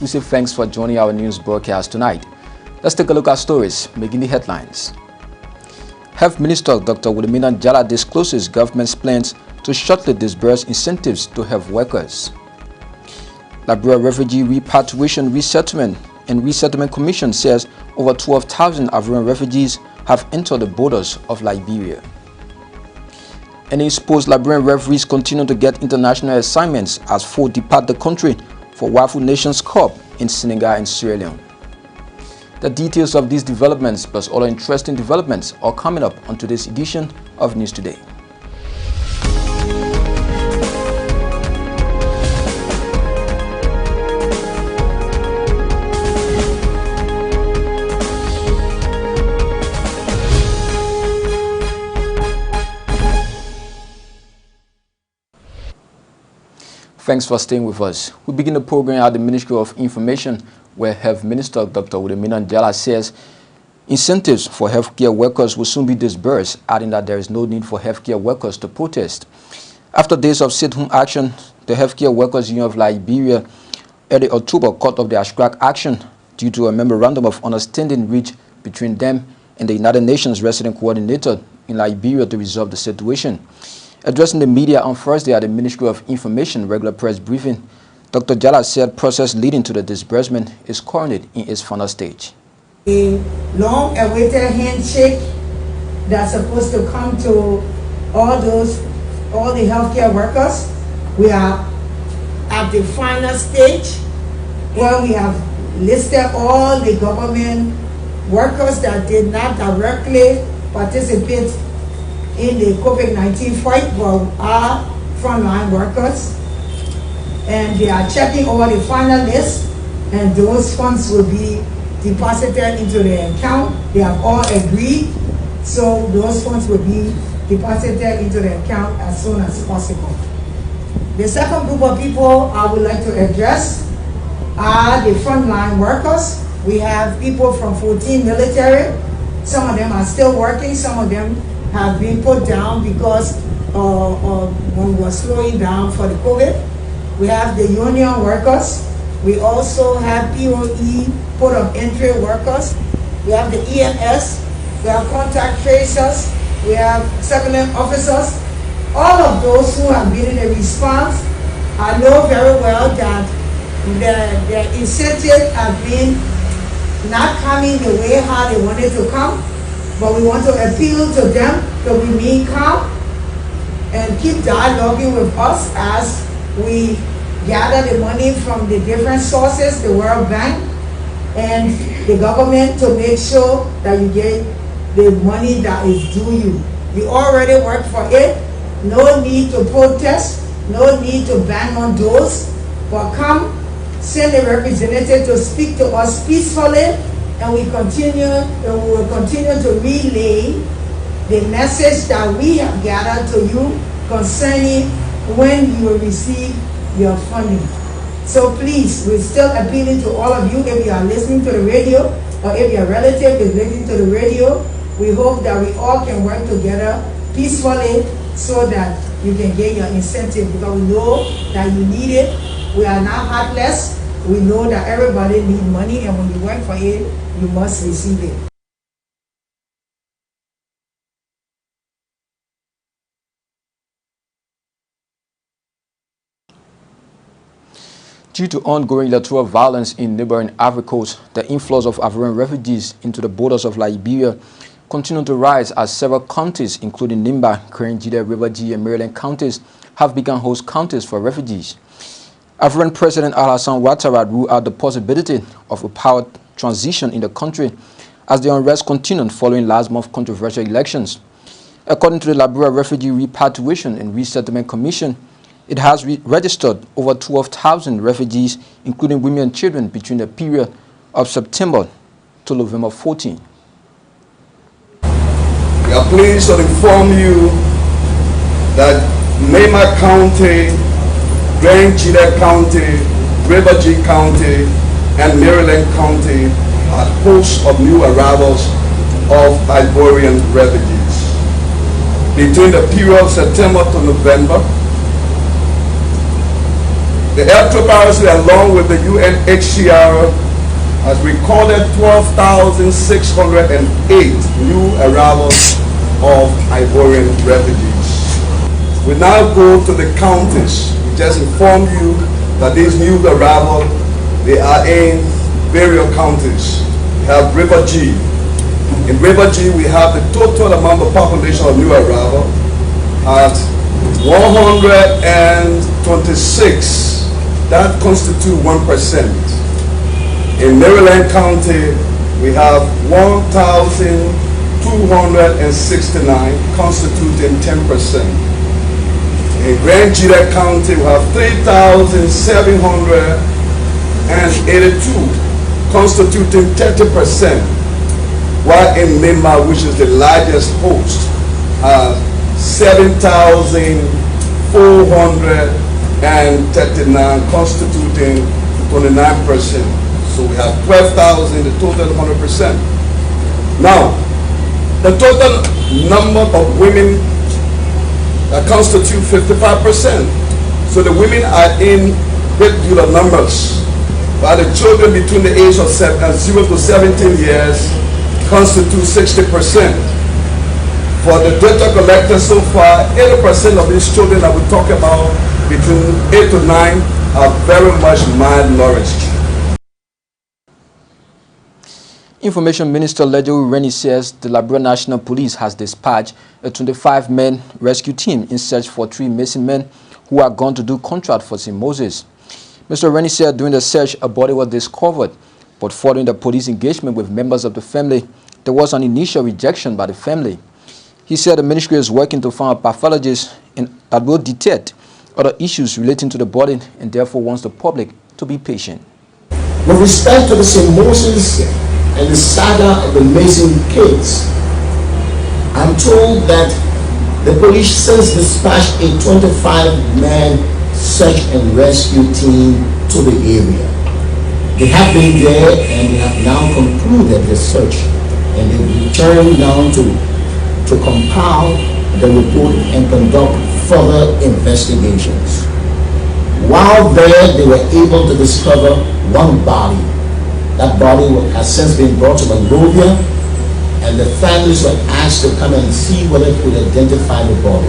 We say thanks for joining our news broadcast tonight. Let's take a look at stories making the headlines. Health Minister Dr. Wilhemina Jallah discloses government's plans to shortly disburse incentives to health workers. Liberia Refugee Repatriation Resettlement and Resettlement Commission says over 12,000 Ivorian refugees have entered the borders of Liberia. And exposed Liberian referees continue to get international assignments as 4 depart the country for Wafu Nations Cup in Senegal and Sierra Leone. The details of these developments plus other interesting developments are coming up on today's edition of News Today. Thanks for staying with us. We begin the program at the Ministry of Information, where Health Minister Dr. Wilhemina Jallah says incentives for healthcare workers will soon be disbursed, adding that there is no need for healthcare workers to protest. After days of sit-home action, the Healthcare Workers Union of Liberia early October cut off their strike action due to a memorandum of understanding reached between them and the United Nations Resident Coordinator in Liberia to resolve the situation. Addressing the media on Thursday at the Ministry of Information regular press briefing, Dr. Jallah said process leading to the disbursement is currently in its final stage. A long-awaited handshake that's supposed to come to all the healthcare workers. We are at the final stage where we have listed all the government workers that did not directly participate in the COVID-19 fight, but are frontline workers. And they are checking over the final list, and those funds will be deposited into their account. They have all agreed, so those funds will be deposited into the account as soon as possible. The second group of people I would like to address are the frontline workers. We have people from 14 military. Some of them are still working, some of them have been put down because when we were slowing down for the COVID. We have the union workers. We also have POE, port of entry workers. We have the EMS. We have contact tracers. We have surveillance officers. All of those who have been in the response, I know very well that their incentives have been not coming the way how they wanted to come. But we want to appeal to them to remain calm and keep dialoguing with us as we gather the money from the different sources, the World Bank and the government, to make sure that you get the money that is due you. You already work for it. No need to protest. No need to bang on doors. But come, send a representative to speak to us peacefully. And we will continue to relay the message that we have gathered to you concerning when you will receive your funding. So please, we're still appealing to all of you. If you are listening to the radio, or if your relative is listening to the radio, we hope that we all can work together peacefully so that you can get your incentive, because we know that you need it. We are not heartless. We know that everybody needs money, and when you work for it, you must receive it. Due to ongoing electoral violence in neighboring Ivory Coast, the influx of Ivorian refugees into the borders of Liberia continue to rise as several counties, including Nimba, Koikoi, River G, and Maryland counties, have become host counties for refugees. Ivorian President Alassane Ouattara ruled out the possibility of a power transition in the country as the unrest continued following last month's controversial elections. According to the Liberia Refugee Repatriation and Resettlement Commission, it has registered over 12,000 refugees, including women and children, between the period of September to November 14. We are pleased to inform you that Nimba County, Grand Jallah County, River G County, and Maryland County are hosts of new arrivals of Ivorian refugees. Between the period of September to November, The Air Troop Piracy, along with the UNHCR, has recorded 12,608 new arrivals of Ivorian refugees. We now go to the counties. We just informed you that these new arrivals, they are in various counties. We have River G. In River G, we have the total amount of population of new arrival at 126. That constitutes 1%. In Maryland County, we have 1,269, constituting 10%. In Grand Jallah County, we have 3,782, constituting 30%. While in Nimba, which is the largest host, 7,439, constituting 29%. So we have 12,000, the total 100%. Now, the total number of women constitute 55%. So the women are in great deal of numbers, while the children between the age of 0 to 17 years constitute 60%. For the data collected so far, 80% of these children that we talk about between 8 to 9 are very much malnourished. Information Minister Lejo Rennie says the Liberia National Police has dispatched a 25-man rescue team in search for 3 missing men who are gone to do contract for St. Moses. Mr. Rennie said during the search a body was discovered, but following the police engagement with members of the family, there was an initial rejection by the family. He said the ministry is working to find a pathologist that will detect other issues relating to the body and therefore wants the public to be patient. With respect to the St. Moses and the Saga of the missing kids, I'm told that the police since dispatched a 25-man search and rescue team to the area. They have been there and they have now concluded the search, and they returned now to compile the report and conduct further investigations. While there, they were able to discover one body. That body has since been brought to Monrovia, and the families were asked to come and see whether they could identify the body.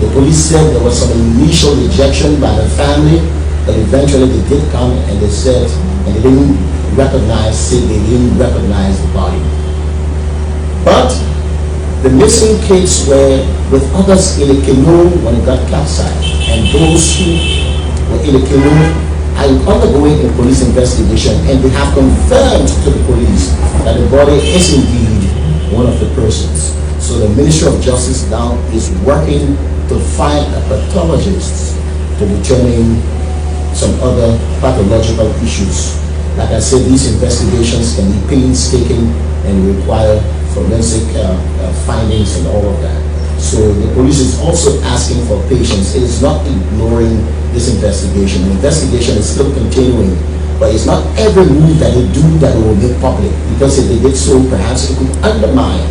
The police said there was some initial rejection by the family, but eventually they did come and they said, and they didn't recognize the body. But the missing kids were with others in a canoe when it got capsized, and those who were in the canoe are undergoing a police investigation, and they have confirmed to the police that the body is indeed one of the persons. So the Ministry of Justice now is working to find a pathologist to determine some other pathological issues. Like I said, these investigations can be painstaking and require forensic findings and all of that. So the police is also asking for patience. It is not ignoring this investigation. The investigation is still continuing, but it's not every move that they do that they will make public, because if they did so, perhaps it could undermine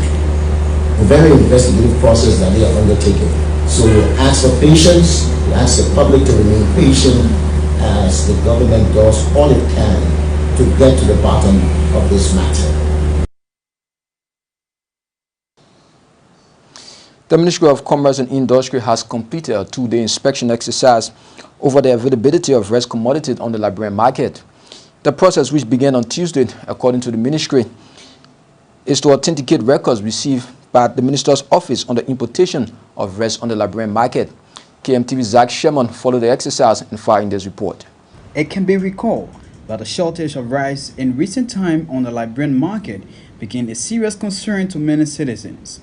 the very investigative process that they are undertaking. So we ask for patience, we ask the public to remain patient as the government does all it can to get to the bottom of this matter. The Ministry of Commerce and Industry has completed a 2-day inspection exercise over the availability of rice commodities on the Liberian market. The process, which began on Tuesday, according to the ministry, is to authenticate records received by the minister's office on the importation of rice on the Liberian market. KMTV Zach Sherman followed the exercise and filed this report. It can be recalled that the shortage of rice in recent time on the Liberian market became a serious concern to many citizens.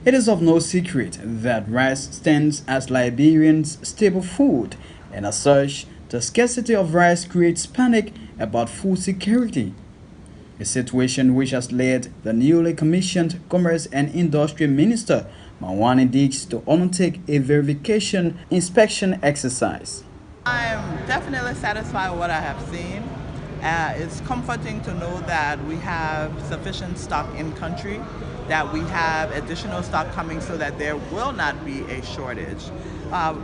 It is of no secret that rice stands as Liberians' staple food, and as such, the scarcity of rice creates panic about food security, a situation which has led the newly commissioned Commerce and Industry Minister, Mawani Dix, to undertake a verification inspection exercise. I am definitely satisfied with what I have seen. It's comforting to know that we have sufficient stock in country. that we have additional stock coming so that there will not be a shortage.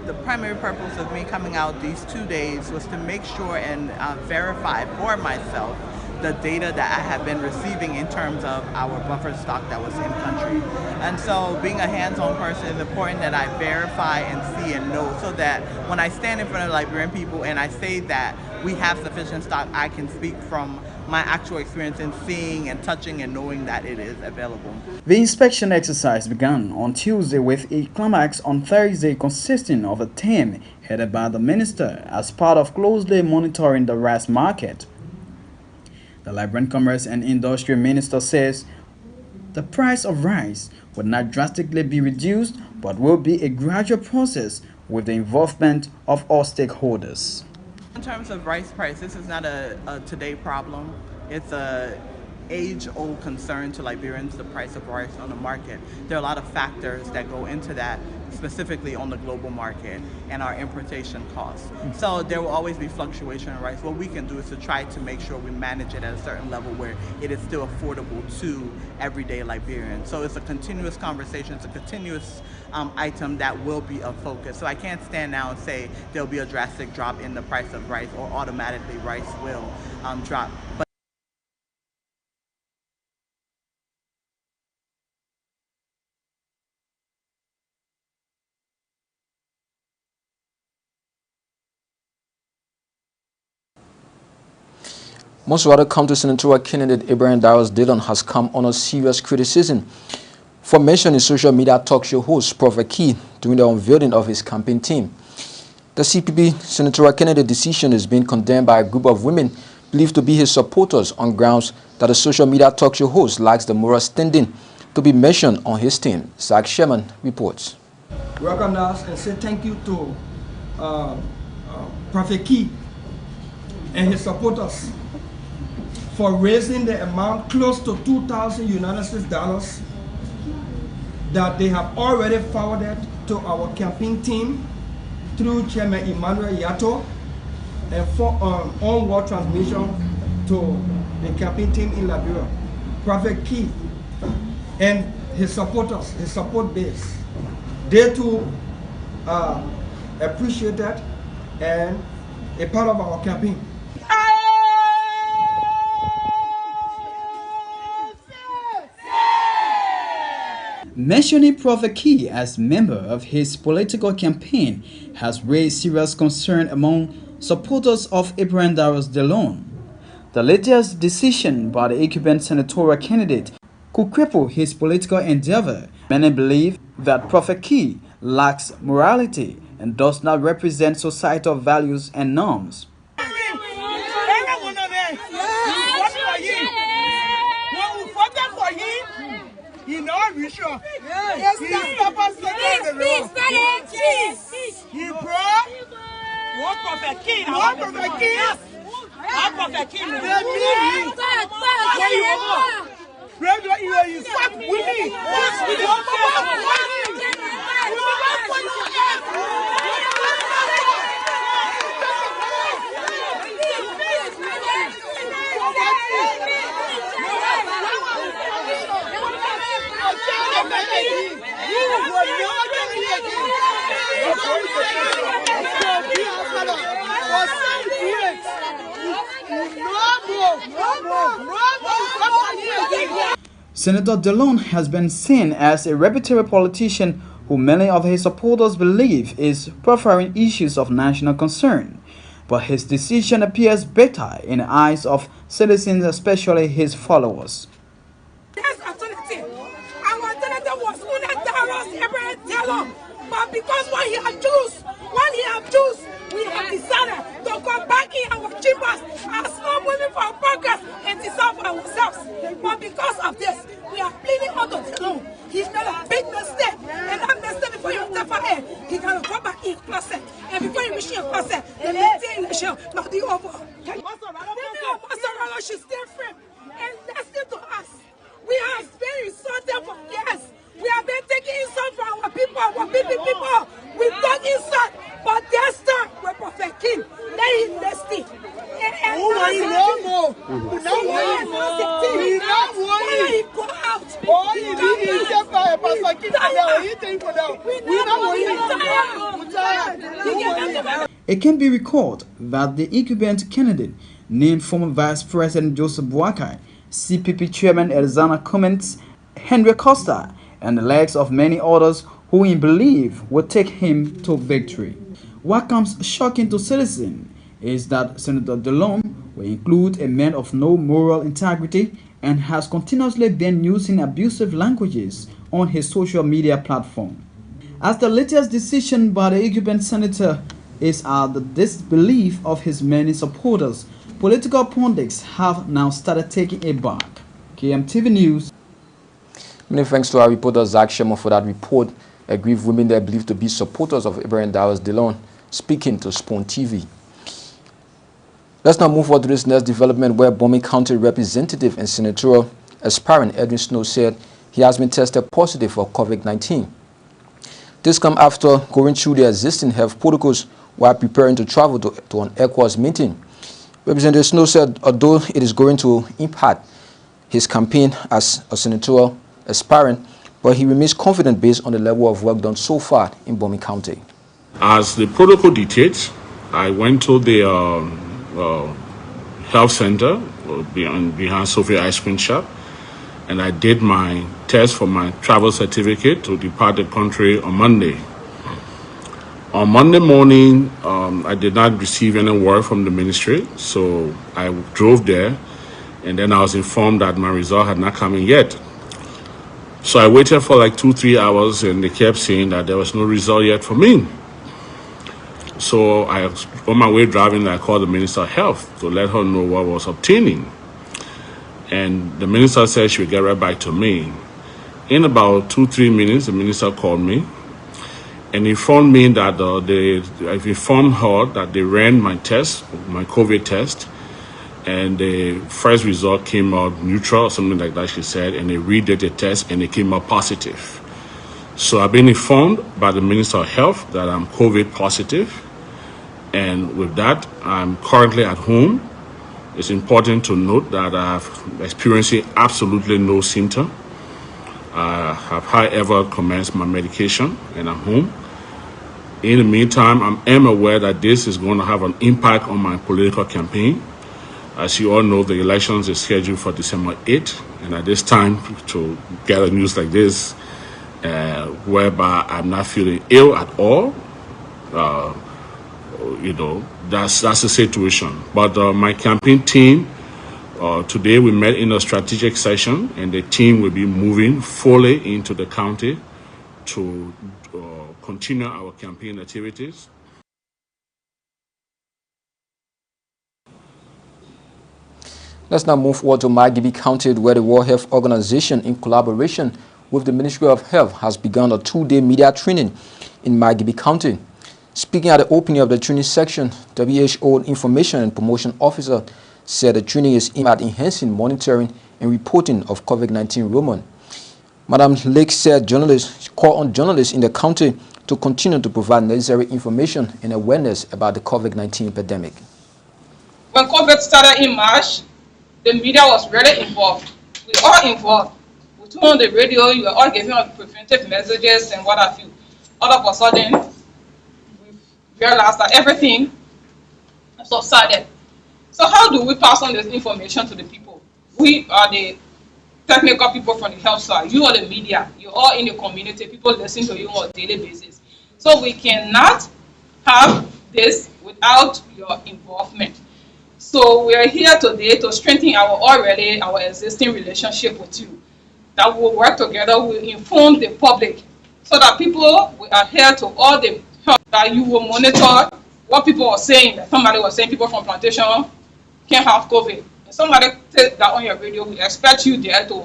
The primary purpose of me coming out these 2 days was to make sure and verify for myself the data that I have been receiving in terms of our buffer stock that was in country. And so being a hands-on person, it's important that I verify and see and know so that when I stand in front of Liberian people and I say that we have sufficient stock, I can speak from my actual experience in seeing and touching and knowing that it is available. The inspection exercise began on Tuesday with a climax on Thursday consisting of a team headed by the minister as part of closely monitoring the rice market. The Liberian Commerce and Industry Minister says the price of rice will not drastically be reduced but will be a gradual process with the involvement of all stakeholders. In terms of rice price, this is not a today problem. It's a age-old concern to Liberians, the price of rice on the market. There are a lot of factors that go into that, specifically on the global market and our importation costs. So there will always be fluctuation in rice. What we can do is to try to make sure we manage it at a certain level where it is still affordable to everyday Liberians. So it's a continuous conversation, it's a continuous item that will be a focus. So I can't stand now and say there'll be a drastic drop in the price of rice or automatically rice will drop. But Most rather County Senatorial candidate Abraham Da-thong has come under serious criticism for mentioning social media talk show host Prophet Key during the unveiling of his campaign team. The CPP senatorial candidate decision is being condemned by a group of women believed to be his supporters on grounds that the social media talk show host lacks the moral standing to be mentioned on his team. Saga reports. Recognize and say thank you to Prophet Key and his supporters for raising the amount close to 2,000 United States dollars that they have already forwarded to our campaign team through Chairman Emmanuel Yato and for onward transmission to the campaign team in Liberia. Prophet Key and his supporters, his support base, they too appreciate that and a part of our campaign. Mentioning Prophet Key as member of his political campaign has raised serious concern among supporters of Abraham Da-thong. The latest decision by the incumbent senatorial candidate could cripple his political endeavor. Many believe that Prophet Key lacks morality and does not represent societal values and norms. He brought one Prophet King. One Prophet King. One Prophet King. You fuck with me. Senator Da-thong has been seen as a reputable politician who many of his supporters believe is preferring issues of national concern. But his decision appears better in the eyes of citizens, especially his followers. But because when he abused, we have decided to come back in our chambers as small women for progress and deserve ourselves. But because of this, we are pleading unto the Lord. He made a big mistake, and that mistake before you step ahead, he gotta go back in closet. And before you reach your closet, the meeting election will be over. She's still free and listen to us. We have been insulted for years. We have been taking insult from our people, people. We took insult, but this time we're Prophet King. Let him listen. It can be recalled that the incumbent candidate named former Vice President Joseph Boakai, CPP Chairman Elzana Cummins, Henry Costa, and the likes of many others who he believed would take him to victory. What comes shocking to citizens is that Senator Da-thong will include a man of no moral integrity and has continuously been using abusive languages on his social media platform. As the latest decision by the incumbent senator is at the disbelief of his many supporters, political pundits have now started taking it back. KMTV News. Many thanks to our reporter Zach Sherman for that report. Aggrieved women they are believed to be supporters of Ibrahim Da-thong speaking to Spoon TV. Let's now move on to this next development where Bomi County representative and senatorial aspirant Edwin Snow said he has been tested positive for COVID-19. This comes after going through the existing health protocols while preparing to travel to an ECOWAS meeting. Representative Snow said although it is going to impact his campaign as a senatorial aspirant, but he remains confident based on the level of work done so far in Bomi County. As the protocol dictates, I went to the health center behind Sophia Ice Cream Shop, and I did my test for my travel certificate to depart the country on Monday. On Monday morning, I did not receive any word from the ministry, so I drove there, and then I was informed that my result had not come in yet. So I waited for like 2-3 hours, and they kept saying that there was no result yet for me. So on my way driving, I called the Minister of Health to let her know what was obtaining. And the minister said she would get right back to me. In about 2-3 minutes, the minister called me and informed me that I've informed her that they ran my test, my COVID test, and the first result came out neutral or something like that, she said, and they redid the test and it came out positive. So I've been informed by the Minister of Health that I'm COVID positive. And with that, I'm currently at home. It's important to note that I have experiencing absolutely no symptom. I have, however, commenced my medication and I'm home. In the meantime, I am aware that this is going to have an impact on my political campaign. As you all know, the elections is scheduled for December 8th. And at this time, to gather news like this, whereby I'm not feeling ill at all, that's the situation. But my campaign team, today we met in a strategic session, and the team will be moving fully into the county to continue our campaign activities. Let's now move on to Margibi County, where the World Health Organization, in collaboration with the Ministry of Health, has begun a 2-day media training in Margibi County. Speaking at the opening of the training section, WHO Information and Promotion Officer said the training is aimed at enhancing monitoring and reporting of COVID-19 enrollment. Madam Lake said journalists call on journalists in the county to continue to provide necessary information and awareness about the COVID-19 epidemic. When COVID started in March, the media was really involved. We were all involved. We turned on the radio, you were all giving us preventive messages and what have you. All of a sudden, we realized that everything subsided. So how do we pass on this information to the people? We are the technical people from the health side. You are the media. You're all in the community. People listen to you on a daily basis. So we cannot have this without your involvement. So we are here today to strengthen our existing relationship with you. That we'll work together, we'll inform the public so that people will adhere to all the health, that you will monitor what people are saying. That somebody was saying people from plantation can't have COVID. If somebody says that on your radio, we expect you there to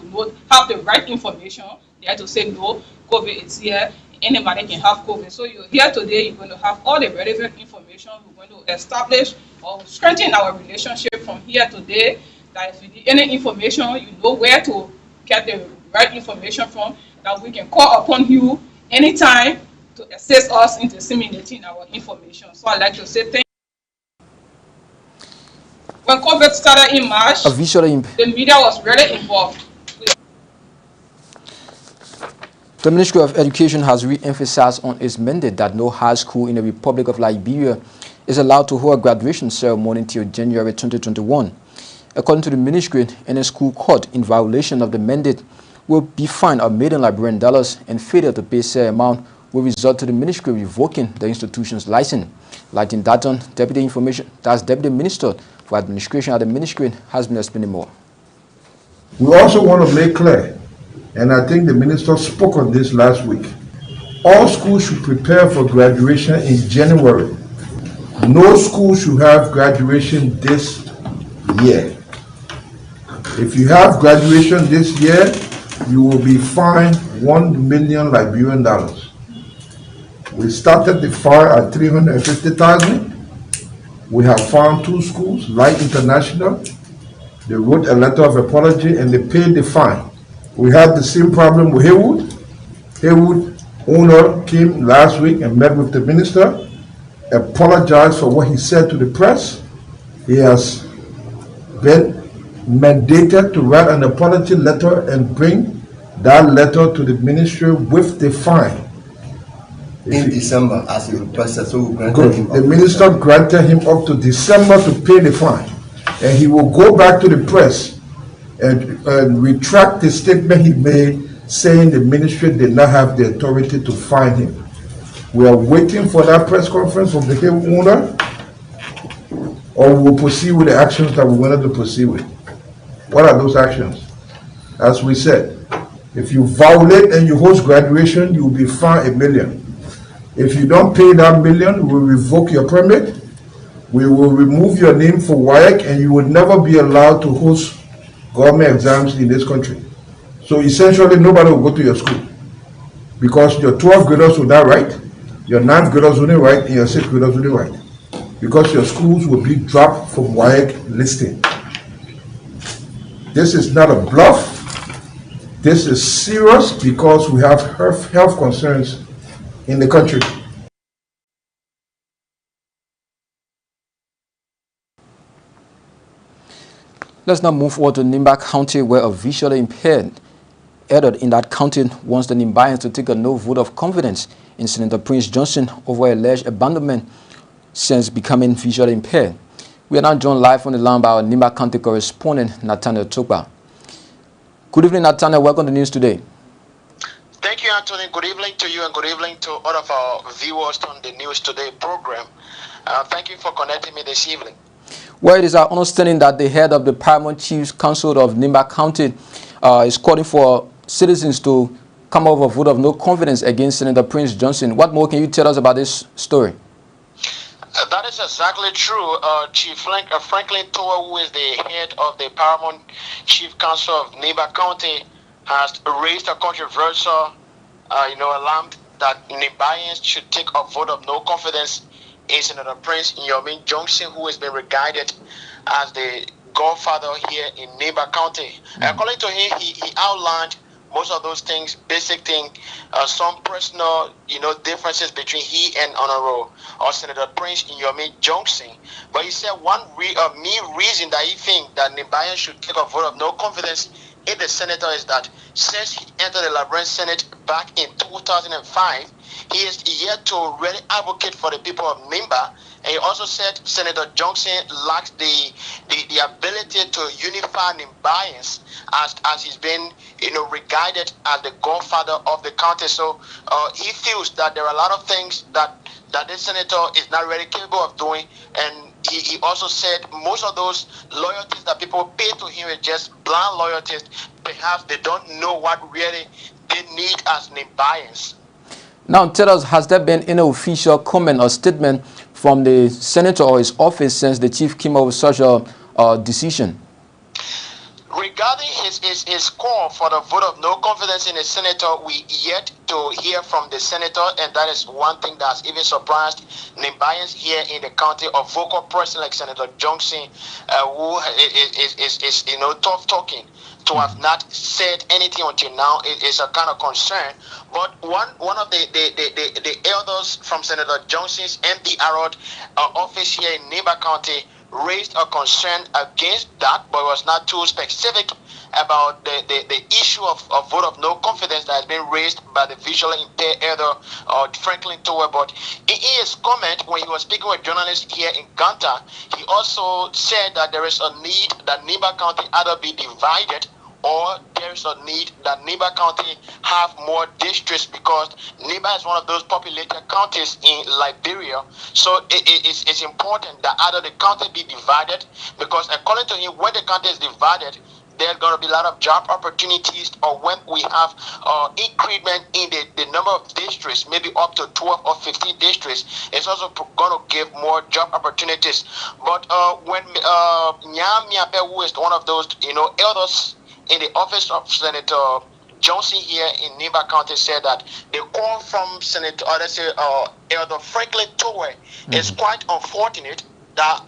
have the right information, there to say no, COVID is here. Anybody can have COVID. So you're here today, you're going to have all the relevant information. We're going to establish or strengthen our relationship from here today. That if you need any information, you know where to get the right information from, that we can call upon you anytime to assist us in disseminating our information. So I'd like to say thank you. When COVID COVID started in March, the media was really involved. The Ministry of Education has re-emphasized on its mandate that no high school in the Republic of Liberia is allowed to hold a graduation ceremony until January 2021. According to the ministry, any school caught in violation of the mandate will be fined $1 million Liberian dollars, and failure to pay said amount will result to the ministry revoking the institution's license. Latim Da-thong, Deputy Minister for Administration at the ministry, has been explaining more. We also want to make clear, and I think the minister spoke on this last week, all schools should prepare for graduation in January. No school should have graduation this year. If you have graduation this year, you will be fined $1 million Liberian dollars. We started the fine at $350,000. We have found 2 schools, Light International. They wrote a letter of apology and they paid the fine. We had the same problem with Haywood. Haywood owner came last week and met with the minister, apologized for what he said to the press. He has been mandated to write an apology letter and bring that letter to the ministry with the fine. In December, as he requested, so we granted him. The minister granted him up to December to pay the fine, and he will go back to the press and retract the statement he made, saying the ministry did not have the authority to fine him. We are waiting for that press conference from the owner, or we will proceed with the actions that we wanted to proceed with. What are those actions? As we said, if you violate and you host graduation, you will be fined $1 million. If you don't pay that $1 million, we will revoke your permit. We will remove your name for WAEC, and you will never be allowed to host government exams in this country. So essentially, nobody will go to your school because your 12th graders will not write, your 9th graders will not write, and your 6th graders will not write, because your schools will be dropped from WAEC listing. This is not a bluff. This is serious because we have health concerns in the country. Let's now move on to Nimba County, where a visually impaired elder in that county wants the Nimbayans to take a no vote of confidence in Senator Prince Johnson over alleged abandonment since becoming visually impaired. We are now joined live on the line by our Nimba County correspondent, Nathaniel Tokba. Good evening, Nathaniel. Welcome to News Today. Thank you, Anthony. Good evening to you and good evening to all of our viewers on the News Today program. Thank you for connecting me this evening. Well, it is our understanding that the head of the Paramount Chiefs Council of Nimba County is calling for citizens to come up with a vote of no confidence against Senator Prince Johnson. What more can you tell us about this story? That is exactly true. Chief Franklin Toa, who is the head of the Paramount Chief Council of Nimba County, has raised a controversial, alarm that Nimbayans should take a vote of no confidence in Senator Prince Johnson, who has been regarded as the godfather here in Nimba County. According to him, he outlined most of those things, basic things, some personal, differences between he and Honorable or Senator Prince Johnson. But he said one main reason that he thinks that Nimbayans should take a vote of no confidence in the senator is that since he entered the Liberian Senate back in 2005, he is yet to really advocate for the people of Nimba. And he also said Senator Johnson lacks the ability to unify Nimbayans as he's been regarded as the godfather of the county. So he feels that there are a lot of things that this senator is not really capable of doing. And he also said most of those loyalties that people pay to him is just blind loyalties. Perhaps they don't know what really they need as Nimbayans. Now tell us, has there been any official comment or statement from the senator or his office since the chief came up with such a decision? Regarding his call for the vote of no confidence in the senator, we yet to hear from the senator, and that is one thing that's even surprised Nimbayans here in the county. Of vocal person like Senator Johnson, who is tough talking, to have not said anything until now is a kind of concern. But one of the elders from Senator Johnson's MPR office here in Nimba County raised a concern against that, but was not too specific about the issue of vote of no confidence that has been raised by the visually impaired elder Franklin Tower. But in his comment, when he was speaking with journalists here in Ganta, he also said that there is a need that Nimba County either be divided, or there is a need that Nimba County have more districts, because Nimba is one of those populated counties in Liberia. So it's important that either the county be divided, because according to him, when the county is divided, there's going to be a lot of job opportunities, or when we have increment in the number of districts, maybe up to 12 or 15 districts, it's also going to give more job opportunities. But when Nyam Nyape, who is one of those elders in the office of Senator Johnson here in Nimba County, said that the call from Senator, Elder Franklin Tower is quite unfortunate that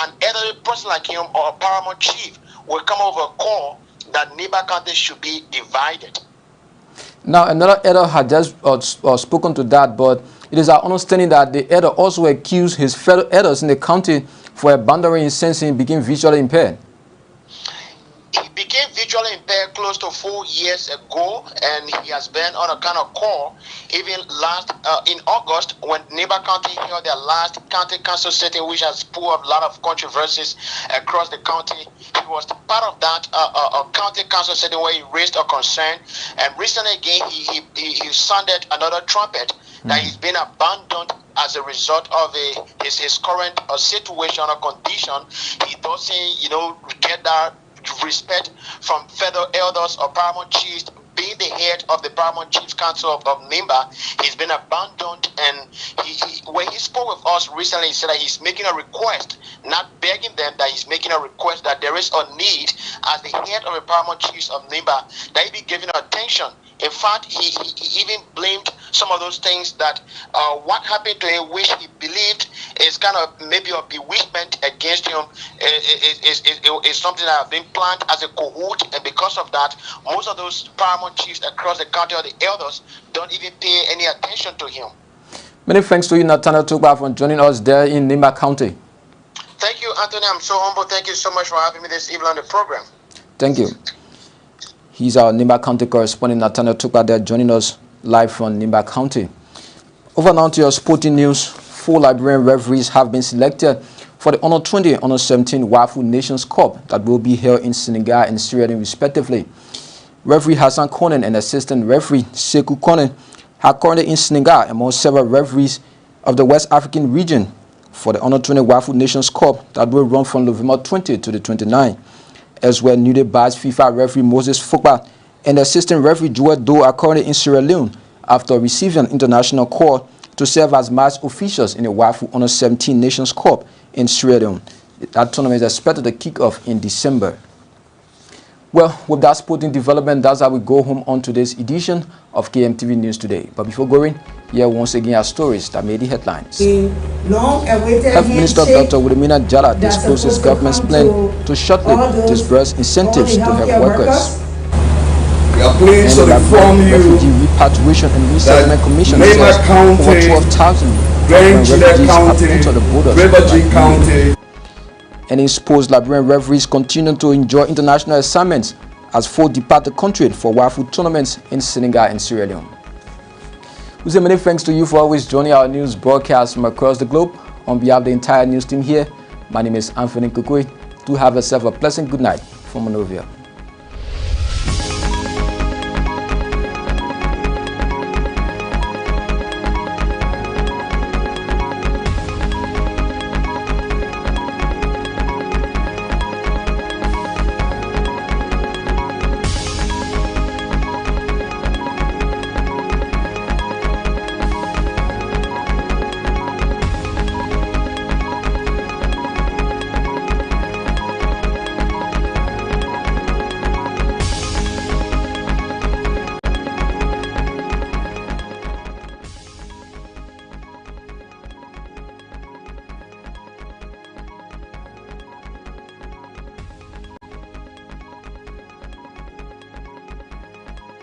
an elderly person like him, or a paramount chief, will come over a call that Nimba County should be divided. Now, another elder had just spoken to that, but it is our understanding that the elder also accused his fellow elders in the county for abandoning since he became visually impaired. He became visually impaired close to 4 years ago, and he has been on a kind of call even last in August, when Nimba County held their last county council sitting, which has pulled up a lot of controversies across the county. He was part of that county council sitting where he raised a concern, and recently again he sounded another trumpet that he's been abandoned as a result of his current situation or condition. He doesn't get that respect from federal elders or paramount chiefs. Being the head of the Paramount Chiefs Council of Nimba, he's been abandoned, and when he spoke with us recently, he said that he's making a request, not begging them, that he's making a request that there is a need as the head of the Paramount Chiefs of Nimba that he be given attention. In fact, he even blamed some of those things that what happened to him, which he believed is kind of maybe a bewitchment against him, is something that has been planned as a cohort, and because of that, most of those paramount chiefs across the country, or the elders, don't even pay any attention to him. Many thanks to you, Nathaniel Tukba, for joining us there in Nimba County. Thank you, Anthony. I'm so humble. Thank you so much for having me this evening on the program. Thank you. He's our Nimba County correspondent, Nathaniel Tukba, there joining us live from Nimba County. Over now to your sporting news. 4 Liberian referees have been selected for the Under 20 and Under 17 WAFU Nations Cup that will be held in Senegal and Sierra Leone respectively. Referee Hassan Konen and assistant referee Sekou Konen are currently in Senegal among several referees of the West African region for the Under 20 WAFU Nations Cup that will run from November 20 to the 29th. As well, newly badged FIFA referee Moses Fokba and assistant referee Joel Doe are currently in Sierra Leone after receiving an international call to serve as match officials in the WAFU Under 17 Nations Cup in Sierra Leone. That tournament is expected to kick off in December. Well, with that sporting development, that's how we go home on today's edition of KMTV News Today. But before going, here once again are stories that made the headlines. Health Minister Dr. Wilhemina Jallah discloses government's plan to shortly disburse incentives to health workers. We are pleased to inform you Refugee Repatriation and Resettlement Commission says over 12,000 refugees have entered the borders of Liberia. And exposed Liberian referees continue to enjoy international assignments as 4 depart the country for WAFU tournaments in Senegal and Sierra Leone. We say many thanks to you for always joining our news broadcast from across the globe. On behalf of the entire news team here, my name is Anthony Koikoi. Do have yourself a pleasant good night from Monrovia.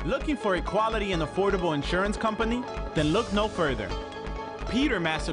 Looking for a quality and affordable insurance company? Then look no further. Peter Master